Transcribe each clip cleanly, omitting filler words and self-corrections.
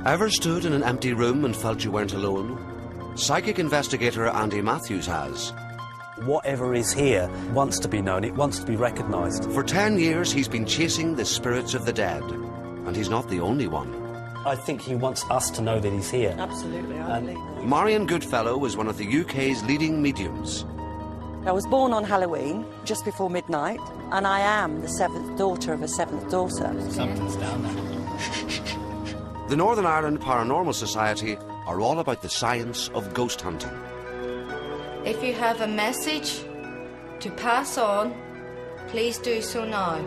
Ever stood in an empty room and felt you weren't alone? Psychic investigator Andy Matthews has. Whatever is here wants to be known, it wants to be recognised. For 10 years he's been chasing the spirits of the dead, and he's not the only one. I think he wants us to know that he's here. Absolutely, I believe that. Marion Goodfellow is one of the UK's leading mediums. I was born on Halloween, just before midnight, and I am the seventh daughter of a seventh daughter. Something's down there. The Northern Ireland Paranormal Society are all about the science of ghost hunting. If you have a message to pass on, please do so now.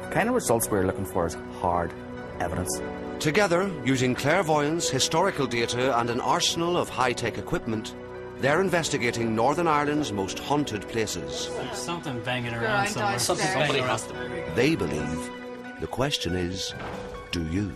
The kind of results we're looking for is hard evidence. Together, using clairvoyance, historical data and an arsenal of high-tech equipment, they're investigating Northern Ireland's most haunted places. There's something banging around somewhere. Somebody has to be. They believe. The question is, do you?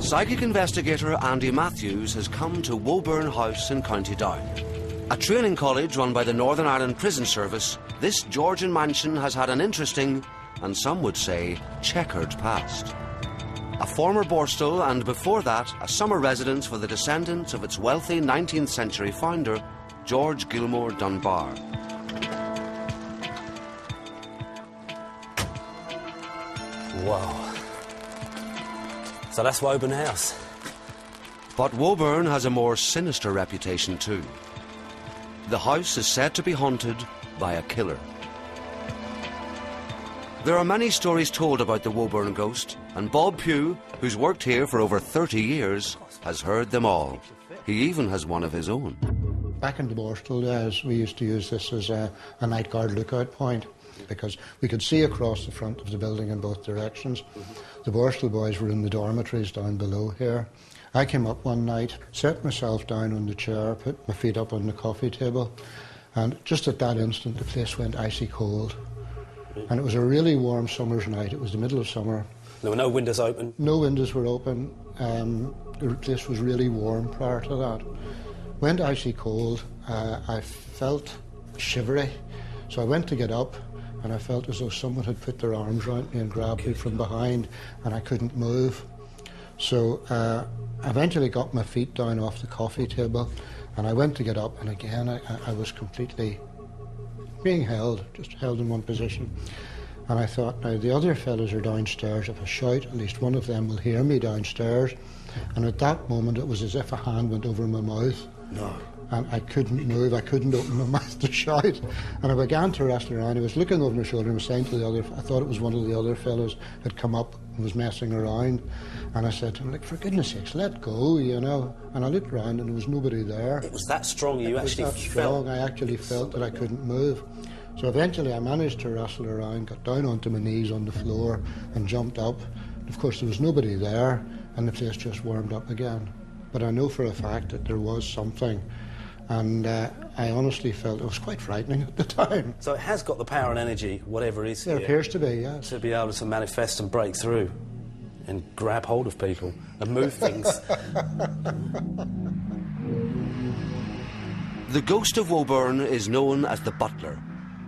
Psychic investigator Andy Matthews has come to Woburn House in County Down. A training college run by the Northern Ireland Prison Service, this Georgian mansion has had an interesting, and some would say, checkered past. A former borstal and before that, a summer residence for the descendants of its wealthy 19th century founder, George Gilmore Dunbar. Wow. So that's Woburn House. But Woburn has a more sinister reputation too. The house is said to be haunted by a killer. There are many stories told about the Woburn ghost, and Bob Pugh, who's worked here for over 30 years, has heard them all. He even has one of his own. Back in the Borstal days, we used to use this as a night guard lookout point, because we could see across the front of the building in both directions. The Borstal boys were in the dormitories down below here. I came up one night, set myself down on the chair, put my feet up on the coffee table, and just at that instant the place went icy cold. And it was a really warm summer's night. It was the middle of summer. There were no windows open? No windows were open. The place was really warm prior to that. Went icy cold. I felt shivery, so I went to get up, and I felt as though someone had put their arms around me and grabbed me from behind, and I couldn't move. So I eventually got my feet down off the coffee table, and I went to get up, and again I was completely being held, just held in one position. And I thought, now the other fellows are downstairs. If I shout, at least one of them will hear me downstairs. And at that moment it was as if a hand went over my mouth. No. And I couldn't move, I couldn't open my mouth to shout. And I began to wrestle around. I was looking over my shoulder and was saying to the other, I thought it was one of the other fellows had come up and was messing around. And I said to him, like, for goodness sakes, let go, you know. And I looked around and there was nobody there. It was that strong, you actually felt? It was that strong, I actually felt that I couldn't move. So eventually I managed to wrestle around, got down onto my knees on the floor and jumped up. Of course there was nobody there and the place just warmed up again. But I know for a fact that there was something. And I honestly felt it was quite frightening at the time. So it has got the power and energy, whatever it is There here, appears to be, yes. to be able to manifest and break through and grab hold of people and move things. The ghost of Woburn is known as the Butler,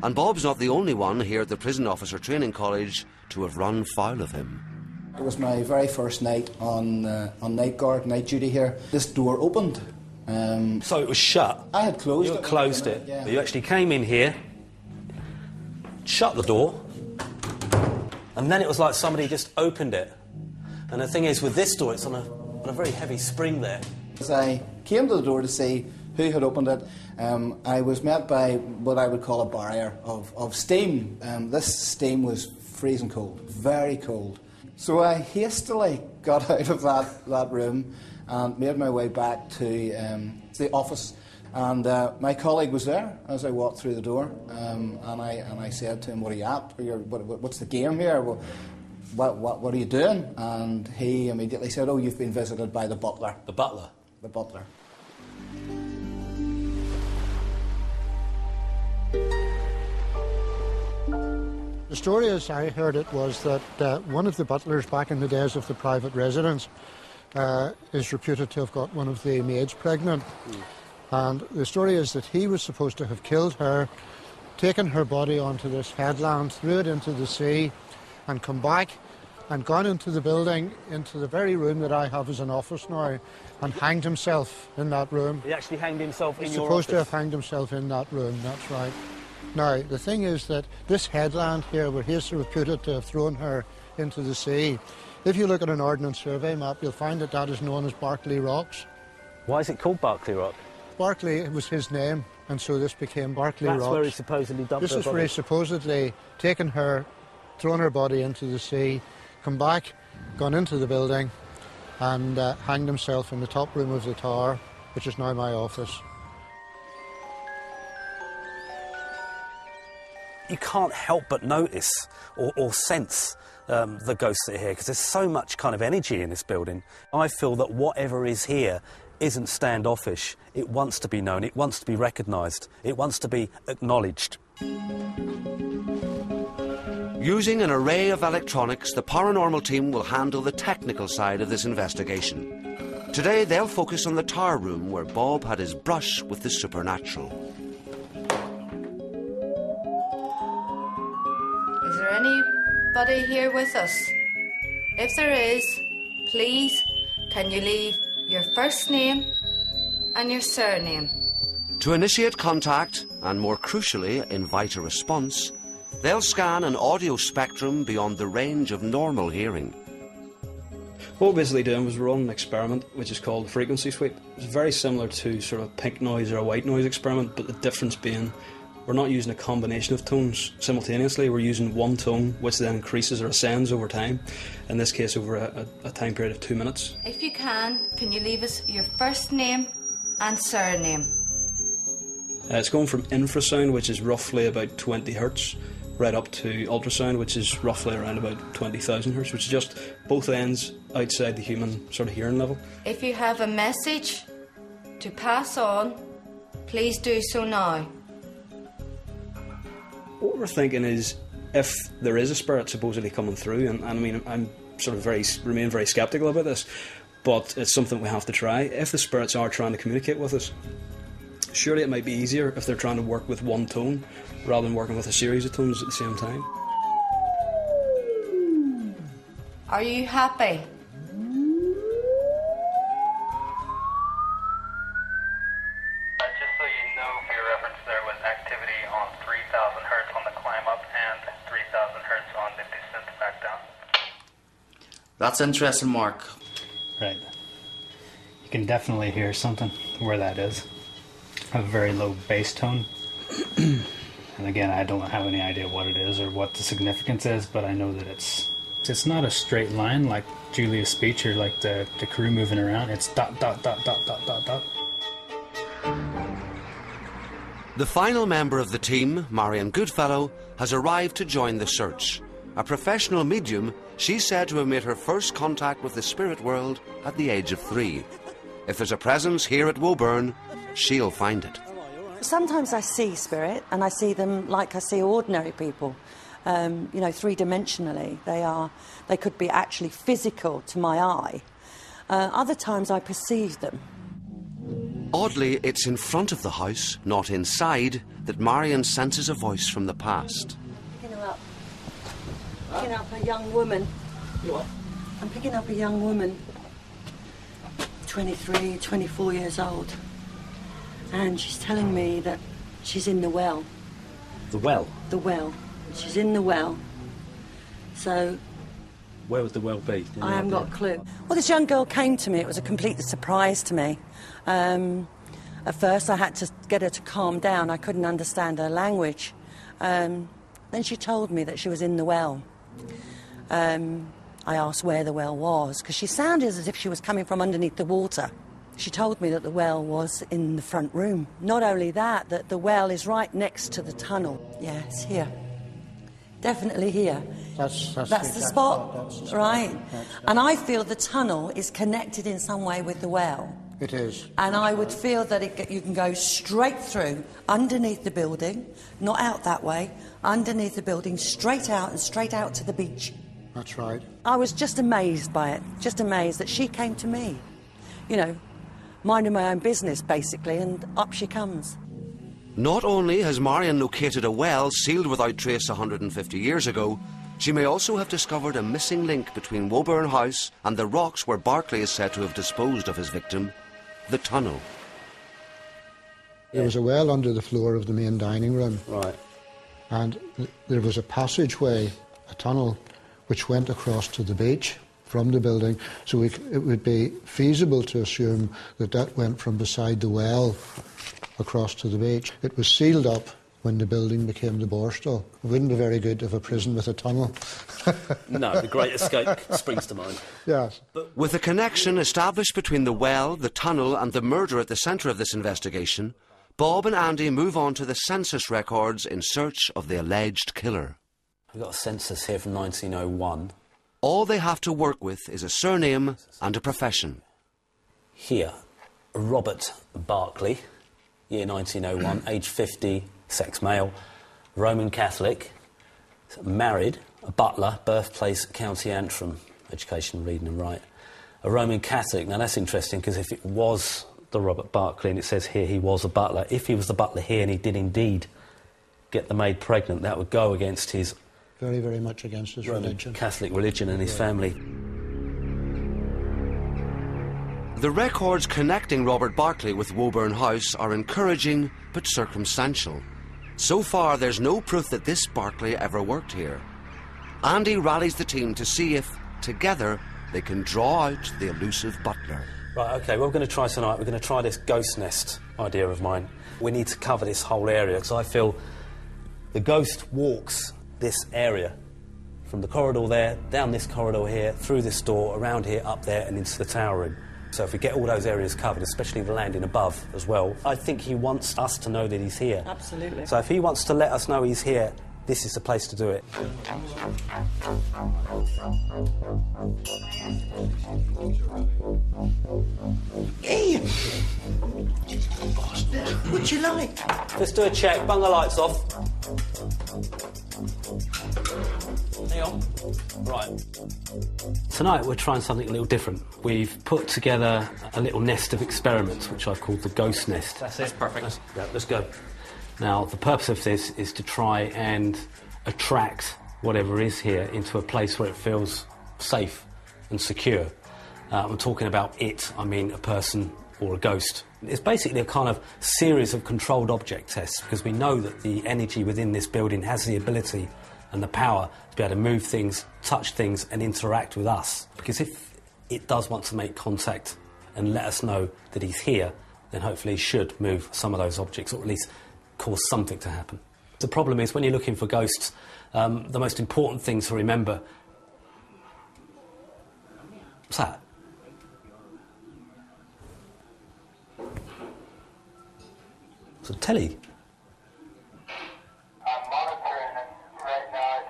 and Bob's not the only one here at the Prison Officer Training College to have run foul of him. It was my very first night on night guard, night duty here. This door opened. So it was shut? I had closed it. You closed it, yeah. but you actually came in here, shut the door, and then it was like somebody just opened it. And the thing is, with this door, it's on a very heavy spring there. As I came to the door to see who had opened it, I was met by what I would call a barrier of steam. This steam was freezing cold, very cold. So I hastily got out of that room and made my way back to the office. And my colleague was there as I walked through the door, and I said to him, "What are you at? What's the game here? What are you doing?" And he immediately said, "Oh, you've been visited by the butler." The butler? The butler. The story as I heard it was that one of the butlers back in the days of the private residence is reputed to have got one of the maids pregnant. And the story is that he was supposed to have killed her, taken her body onto this headland, threw it into the sea, and come back and gone into the building, into the very room that I have as an office now, and hanged himself in that room. He actually hanged himself in your office? He's supposed to have hanged himself in that room, that's right. Now, the thing is that this headland here, where he's reputed to have thrown her into the sea, if you look at an Ordnance Survey map, you'll find that that is known as Barclay Rocks. Why is it called Barclay Rock? Barclay was his name, and so this became Barclay Rocks. That's where he supposedly dumped her body? This is where he supposedly taken her, thrown her body into the sea, come back, gone into the building, and hanged himself in the top room of the tower, which is now my office. You can't help but notice or sense the ghosts that are here, because there's so much kind of energy in this building. I feel that whatever is here isn't standoffish. It wants to be known, it wants to be recognised, it wants to be acknowledged. Using an array of electronics, the paranormal team will handle the technical side of this investigation. Today they'll focus on the tower room where Bob had his brush with the supernatural. Is there anybody here with us? If there is, please, can you leave your first name and your surname? To initiate contact, and more crucially, invite a response, they'll scan an audio spectrum beyond the range of normal hearing. What we're basically doing was we're running an experiment which is called frequency sweep. It's very similar to sort of pink noise or a white noise experiment, but the difference being we're not using a combination of tones simultaneously, we're using one tone which then increases or ascends over time, in this case over a time period of 2 minutes. If you can you leave us your first name and surname? It's going from infrasound, which is roughly about 20 hertz, right up to ultrasound, which is roughly around about 20,000 hertz, which is just both ends outside the human sort of hearing level. If you have a message to pass on, please do so now. What we're thinking is, if there is a spirit supposedly coming through, and I mean, I'm sort of remain very sceptical about this, but it's something we have to try. If the spirits are trying to communicate with us, surely it might be easier if they're trying to work with one tone rather than working with a series of tones at the same time. Are you happy? Just so you know, for your reference, there was activity on 3,000 hertz on the climb up and 3,000 hertz on the descent back down. That's interesting, Mark. Right. You can definitely hear something where that is. A very low bass tone. And again, I don't have any idea what it is or what the significance is, but I know that it's not a straight line like Julia's speech or like the crew moving around. It's dot, dot, dot, dot, dot, dot, dot. The final member of the team, Marion Goodfellow, has arrived to join the search. A professional medium, she's said to have made her first contact with the spirit world at the age of 3. If there's a presence here at Woburn, she'll find it. Sometimes I see spirit, and I see them like I see ordinary people, you know, three-dimensionally. They could be actually physical to my eye. Other times I perceive them. Oddly, it's in front of the house, not inside, that Marion senses a voice from the past. Picking up a young woman. What? I'm picking up a young woman, 23, 24 years old. And she's telling me that she's in the well. The well? The well. She's in the well. So... Where would the well be? I haven't got a clue. Well, this young girl came to me. It was a complete surprise to me. At first, I had to get her to calm down. I couldn't understand her language. Then she told me that she was in the well. I asked where the well was, because she sounded as if she was coming from underneath the water. She told me that the well was in the front room. Not only that, that the well is right next to the tunnel. Yeah, it's here. Definitely here. That's the spot, right? And I feel the tunnel is connected in some way with the well. It is. And I would feel that you can go straight through, underneath the building, not out that way, underneath the building, straight out and straight out to the beach. That's right. I was just amazed by it, just amazed that she came to me, you know, minding my own business, basically, and up she comes. Not only has Marion located a well sealed without trace 150 years ago, she may also have discovered a missing link between Woburn House and the rocks where Barclay is said to have disposed of his victim, the tunnel. There was a well under the floor of the main dining room. Right. And there was a passageway, a tunnel, which went across to the beach from the building. So it would be feasible to assume that that went from beside the well across to the beach. It was sealed up when the building became the Borstal. It wouldn't be very good to have a prison with a tunnel. No, The Great Escape springs to mind. Yes. With a connection established between the well, the tunnel and the murder at the centre of this investigation, Bob and Andy move on to the census records in search of the alleged killer. We've got a census here from 1901. All they have to work with is a surname and a profession. Here, Robert Barclay, year 1901, age 50, sex male, Roman Catholic, married, a butler, birthplace County Antrim, education, reading and write. A Roman Catholic. Now that's interesting because if it was the Robert Barclay and it says here he was a butler, if he was the butler here and he did indeed get the maid pregnant, that would go against his very, very much against his Roman religion. Catholic religion and his family. The records connecting Robert Barclay with Woburn House are encouraging but circumstantial. So far, there's no proof that this Barclay ever worked here. Andy rallies the team to see if, together, they can draw out the elusive butler. Right, OK, what we're going to try tonight, we're going to try this ghost nest idea of mine. We need to cover this whole area, because I feel the ghost walks this area from the corridor there, down this corridor here, through this door, around here, up there, and into the tower room. So if we get all those areas covered, especially the landing above as well, I think he wants us to know that he's here. Absolutely. So if he wants to let us know he's here, this is the place to do it. Ian! What'd you like? Let's do a check, bung the lights off. Hang on. Right. Tonight we're trying something a little different. We've put together a little nest of experiments, which I've called the ghost nest. That's perfect. Let's go. Now, the purpose of this is to try and attract whatever is here into a place where it feels safe and secure. I'm talking about it, I mean a person or a ghost. It's basically a kind of series of controlled object tests, because we know that the energy within this building has the ability and the power to be able to move things, touch things and interact with us. Because if it does want to make contact and let us know that he's here, then hopefully he should move some of those objects, or at least cause something to happen. The problem is, when you're looking for ghosts, the most important thing to remember... What's that? It's a telly. I'm monitoring it right now. It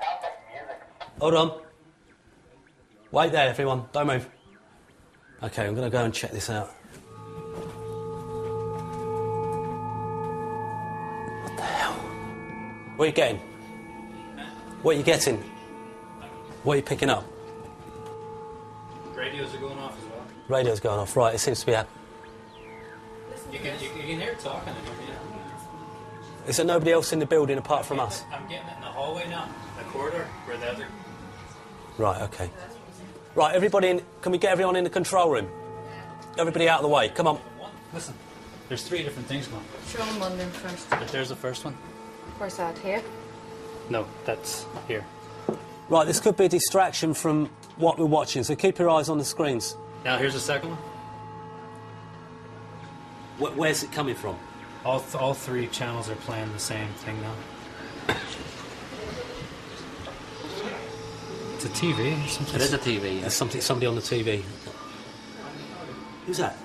sounds like music. Hold on. Wait there, everyone. Don't move. OK, I'm going to go and check this out. What the hell? What are you getting? What are you getting? What are you picking up? Radios are going off as well. Radio's going off. Right, it seems to be... You can hear it talking. Is there nobody else in the building apart from us? I'm getting it in the hallway now, the corridor, where the other... Right, OK. Right, everybody in... Can we get everyone in the control room? Everybody out of the way, come on. Listen, there's 3 different things going. Show them one then first. But there's the first one. Where's that? Here? No, that's here. Right, this could be a distraction from what we're watching, so keep your eyes on the screens. Now here's the second one. Where's it coming from? All 3 channels are playing the same thing now. It's a TV or something. It is a TV. There's somebody on the TV. Who's that?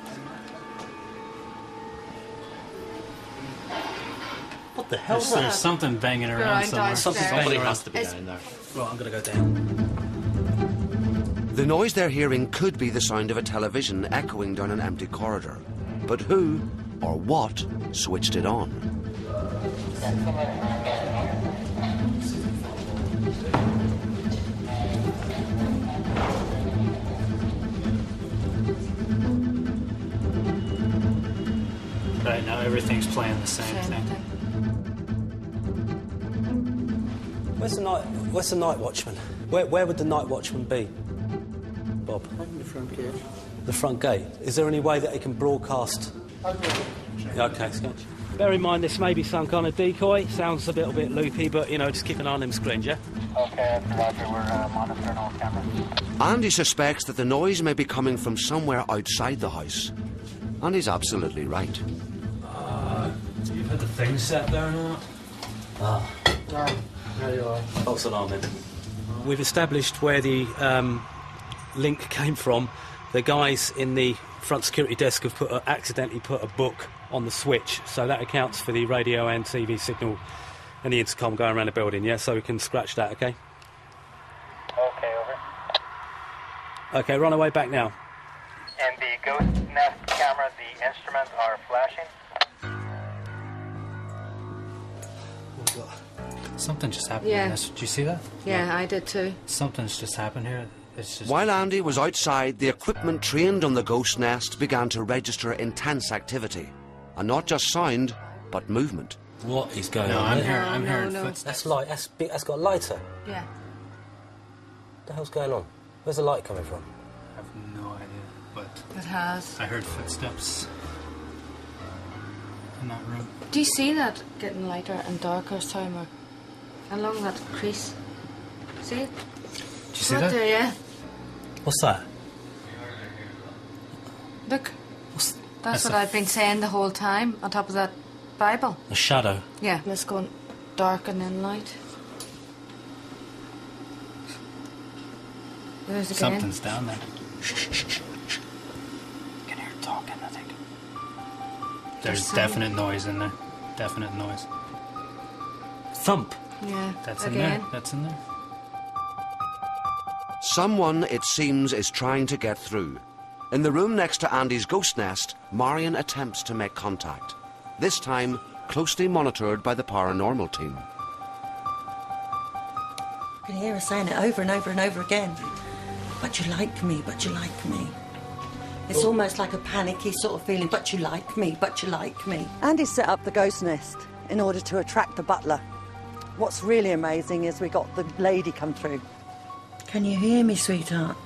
What the hell? There's something banging around somewhere. Something Somebody banging has to be down there. Right, I'm going to go down. The noise they're hearing could be the sound of a television echoing down an empty corridor. But who or what switched it on? Right now, everything's playing the same thing. Where's the night watchman? Where would the night watchman be, Bob? The front gate. The front gate. Is there any way that he can broadcast? Yeah, okay, sketch. Bear in mind this may be some kind of decoy. Sounds a little bit loopy, but, you know, just keep an eye on them screens, yeah? Okay, Roger, we're monitoring all cameras. Andy suspects that the noise may be coming from somewhere outside the house. And he's absolutely right. So you've had the thing set there now? Ah. There you are. False alarm then. We've established where the link came from. The guys in the front security desk have accidentally put a book on the switch, so that accounts for the radio and TV signal and the intercom going around the building, yeah? So we can scratch that, okay? Okay, over. Okay, run away back now. And the ghost nest camera, the instruments are flashing. Something just happened Yeah. in this. Did you see that? Yeah, I did too. Something's just happened here. It's just... While Andy was outside, the equipment trained on the ghost nest began to register intense activity. And not just sound, but movement. What is going No, on I'm there? hearing, No, no. footsteps. That's light. That's got a lighter. Yeah. What the hell's going on? Where's the light coming from? I have no idea, but It has. I heard footsteps in that room. Do you see that getting lighter and darker as time or along that crease? See it? Did you see Right that? there, yeah. What's that? Look. What's That's what I've been saying the whole time on top of that Bible. a shadow? Yeah. And it's going dark and then light. There's again. Something's down there. Can hear it talking, I think. There's sound. definite noise in there. Definite noise. Thump. Yeah. That's in again. there. That's in there. Someone, it seems, is trying to get through. In the room next to Andy's ghost nest, Marion attempts to make contact. This time, closely monitored by the paranormal team. I can hear her saying it over and over and over again. But you like me, but you like me. It's almost like a panicky sort of feeling, but you like me, but you like me. Andy set up the ghost nest in order to attract the butler. What's really amazing is we got the lady come through. Can you hear me, sweetheart?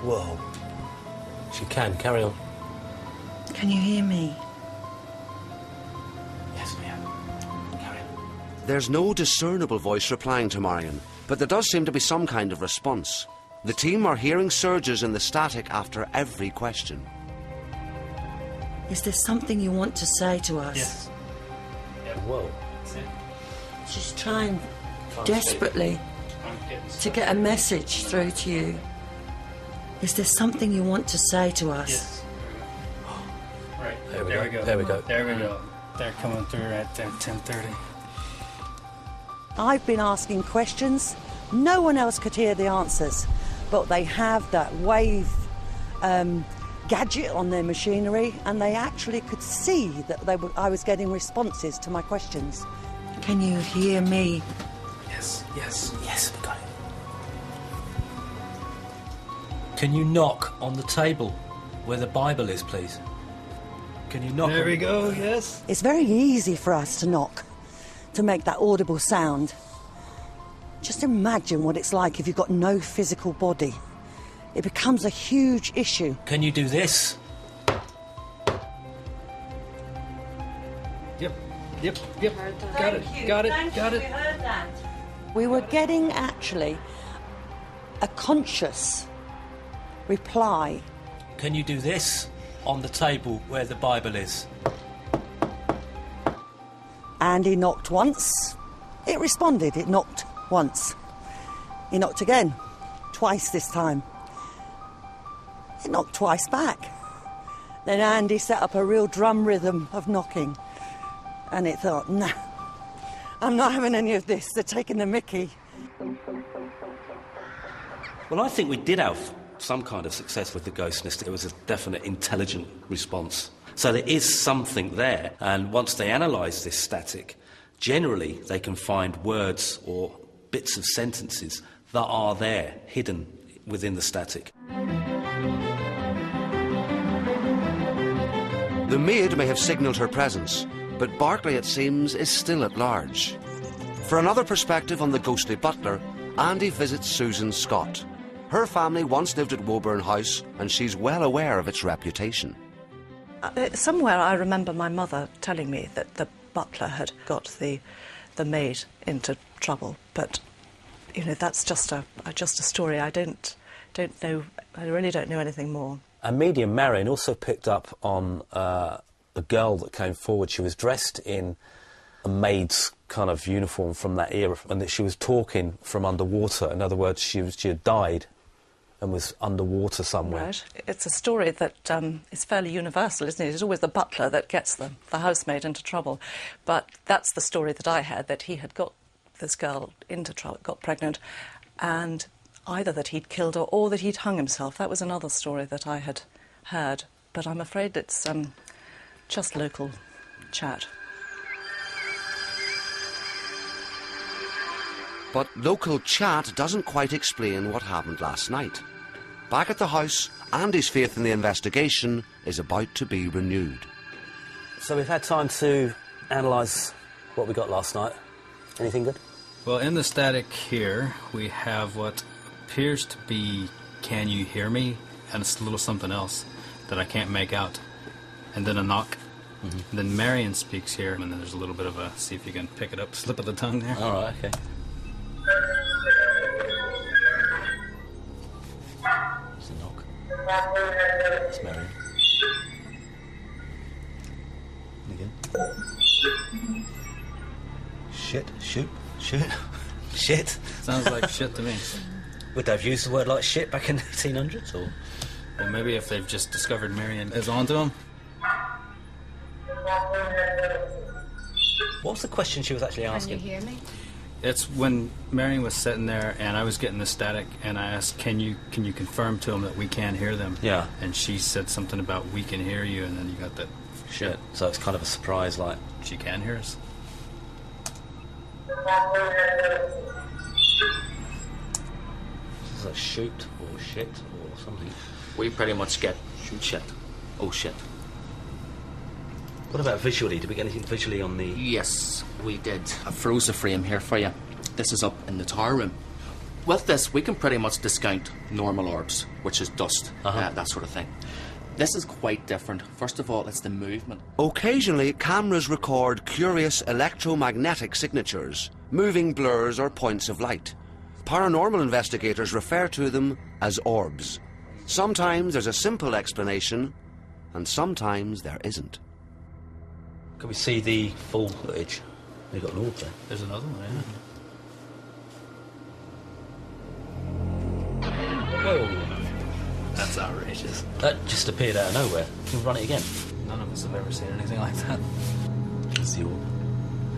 Whoa. She can. Carry on. Can you hear me? Yes, ma'am. Carry on. There's no discernible voice replying to Marion, but there does seem to be some kind of response. The team are hearing surges in the static after every question. Is there something you want to say to us? Yes. Yeah, whoa. That's it. She's trying desperately I'm getting to stuck. get a message through to you. Is there something you want to say to us? Yes. Right. There we There go. we go. There we go. There we go. They're coming through at 10:30. I've been asking questions. No one else could hear the answers, but they have that wave gadget on their machinery, and they actually could see that I was getting responses to my questions. Can you hear me? Yes. Yes. Yes, we got it. Can you knock on the table where the Bible is, please? Can you knock? There on... we go. Yes. It's very easy for us to knock, to make that audible sound. Just imagine what it's like if you've got no physical body. It becomes a huge issue. Can you do this? Yep. Yep. Yep. Got it. Got it. Got it. heard that. We were getting actually a conscious reply. Can you do this on the table where the Bible is? Andy knocked once. It responded. It knocked once. He knocked again. Twice this time. It knocked twice back. Then Andy set up a real drum rhythm of knocking. And it thought, nah, I'm not having any of this. They're taking the mickey. Well, I think we did have some kind of success with the ghost nest. It was a definite intelligent response. So there is something there, and once they analyse this static, generally they can find words or bits of sentences that are there, hidden within the static. The maid may have signalled her presence, but Barclay, it seems, is still at large. For another perspective on the ghostly butler, Andy visits Susan Scott. Her family once lived at Woburn House, and she's well aware of its reputation. Somewhere I remember my mother telling me that the butler had got the maid into trouble, but you know, that's just a story. I don't know. I really don't know anything more. And medium Marion also picked up on a girl that came forward. She was dressed in a maid's kind of uniform from that era, and that she was talking from underwater. In other words, she had died and was underwater somewhere. Right. It's a story that is fairly universal, isn't it? It's always the butler that gets the housemaid into trouble. But that's the story that I had, that he had got this girl into trouble, got pregnant, and either that he'd killed her or that he'd hung himself. That was another story that I had heard. But I'm afraid it's just local chat. But local chat doesn't quite explain what happened last night. Back at the house, Andy's faith in the investigation is about to be renewed. So we've had time to analyse what we got last night. Anything good? Well, in the static here, we have what appears to be "Can you hear me?" and it's a little something else that I can't make out. And then a knock. Mm-hmm. And then Marion speaks here, and then there's a little bit of a, see if you can pick it up, slip of the tongue there. All right, okay. It's a knock. It's Marion. And again. Shit, shoot, shit. Sounds like shit to me. Would they have used the word like shit back in the 1800s, or? Well, maybe if they've just discovered Marion is onto them. What was the question she was actually asking? Can you hear me? It's when Marion was sitting there and I was getting the static and I asked, can you confirm to them that we can hear them? Yeah. And she said something about we can hear you, and then you got that shit. So it's kind of a surprise, like... She can hear us. Is that shoot or shit or something? We pretty much get shit. Oh shit. What about visually? Did we get anything visually on the... Yes, we did. I froze the frame here for you. This is up in the tower room. With this, we can pretty much discount normal orbs, which is dust, that sort of thing. This is quite different. First of all, it's the movement. Occasionally, cameras record curious electromagnetic signatures, moving blurs or points of light. Paranormal investigators refer to them as orbs. Sometimes there's a simple explanation, and sometimes there isn't. Can we see the full footage? They've got an orb there. There's another one, yeah. Whoa. That's outrageous. That just appeared out of nowhere. Can we run it again? None of us have ever seen anything like that. It's the orb.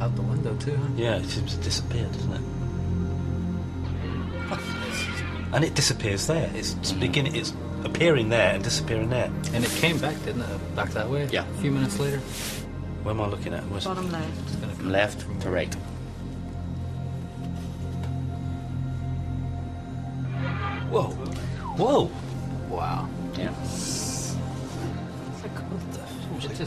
Out the window too, huh? Yeah, it seems to disappear, doesn't it? And it disappears there. It's beginning. It's appearing there and disappearing there. And it came back, didn't it? Back that way? Yeah. A few minutes later. Where am I looking at? Bottom left. From left to right. Whoa. Whoa. Wow. Yeah. It's like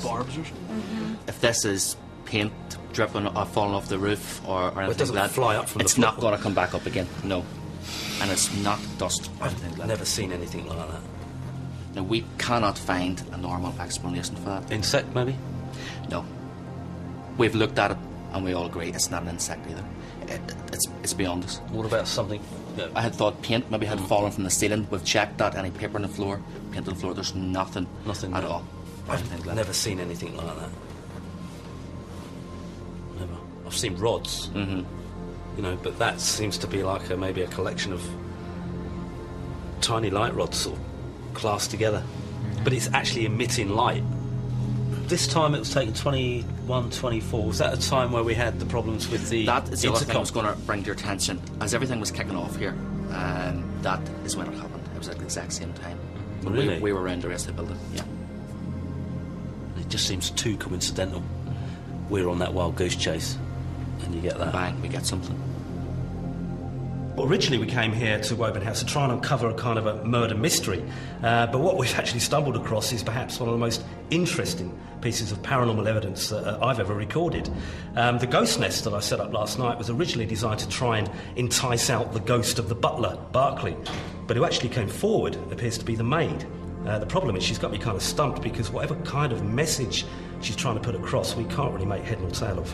barbs or something. If this is paint dripping or falling off the roof or anything it doesn't like that, fly up from the it's floor. not going to come back up again. No. And it's not dust or anything like that. I've never seen anything like that. Now, we cannot find a normal explanation for that. Insect, maybe? No. We've looked at it and we all agree it's not an insect either. It's beyond us. What about something... I had thought paint maybe had fallen from the ceiling. We've checked that. Any paper on the floor, paint on the floor. There's nothing at all. I've never seen anything like that. Never. I've seen rods, you know, but that seems to be like maybe a collection of tiny light rods sort of classed together. But it's actually emitting light. This time it was taken 21, 24. Was that a time where we had the problems with the That is the other thing I intercom? was going to bring to your attention. As everything was kicking off here, that is when it happened. It was at the exact same time. When Really? we were around the rest of the building, yeah. It just seems too coincidental. We're on that wild goose chase, and you get that. Bang, we get something. Well, originally we came here to Woburn House to try and uncover a kind of a murder mystery, but what we've actually stumbled across is perhaps one of the most interesting pieces of paranormal evidence that I've ever recorded. The ghost nest that I set up last night was originally designed to try and entice out the ghost of the butler, Barclay, but who actually came forward appears to be the maid. The problem is she's got me kind of stumped because whatever kind of message she's trying to put across, we can't really make head nor tail of.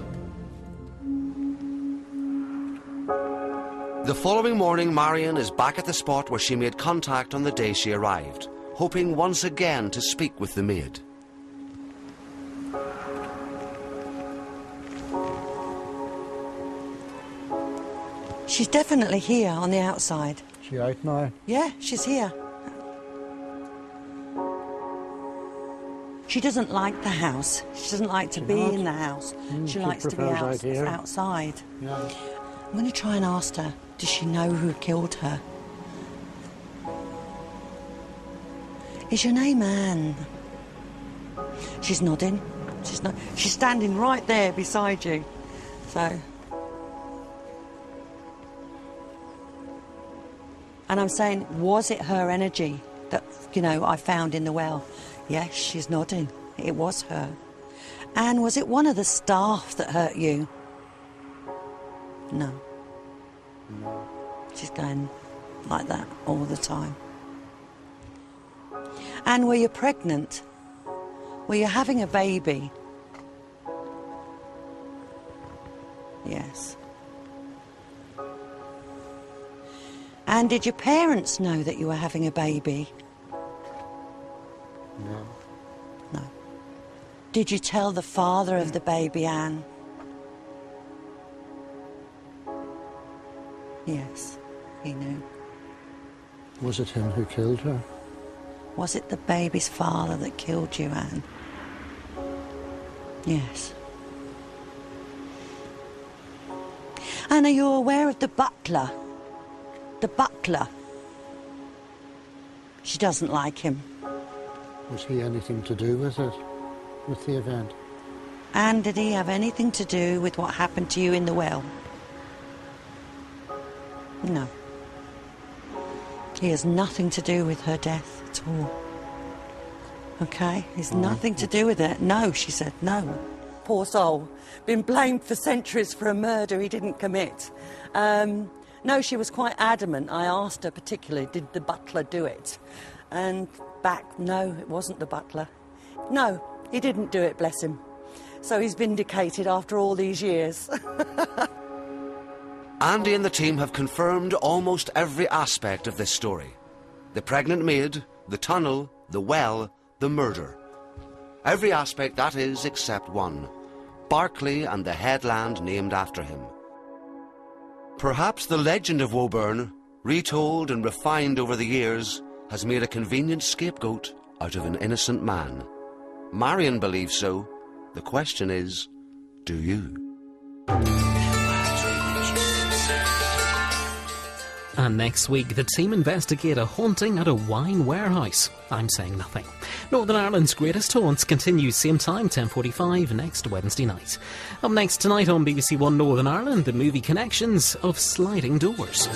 The following morning, Marion is back at the spot where she made contact on the day she arrived, hoping once again to speak with the maid. She's definitely here on the outside. She out now? Yeah, she's here. She doesn't like the house. She doesn't like to be in the house. She likes to be outside. Yeah. I'm going to try and ask her, does she know who killed her? Is your name Anne? She's nodding. She's standing right there beside you. So... And I'm saying, was it her energy that, I found in the well? Yes, she's nodding. It was her. And was it one of the staff that hurt you? No. She's going like that all the time. And were you pregnant? Were you having a baby? Yes. And did your parents know that you were having a baby? No. No. Did you tell the father of the baby, Anne? Yes, he knew. Was it him who killed her? Was it the baby's father that killed you, Anne? Yes. And are you aware of the butler? The butler. She doesn't like him. Was he anything to do with it? With the event? And did he have anything to do with what happened to you in the well? No. He has nothing to do with her death at all. Okay? He's nothing to do with it. No, she said, no. Poor soul. Been blamed for centuries for a murder he didn't commit. No, she was quite adamant. I asked her particularly, did the butler do it? And back, no, it wasn't the butler. No, he didn't do it, bless him. So he's vindicated after all these years. Andy and the team have confirmed almost every aspect of this story. The pregnant maid, the tunnel, the well, the murder. Every aspect, that is, except one. Barclay and the headland named after him. Perhaps the legend of Woburn, retold and refined over the years, has made a convenient scapegoat out of an innocent man. Marion believes so. The question is, do you? And next week, the team investigate a haunting at a wine warehouse. I'm saying nothing. Northern Ireland's Greatest Haunts continues same time, 10:45, next Wednesday night. Up next tonight on BBC One Northern Ireland, the movie Connections of Sliding Doors.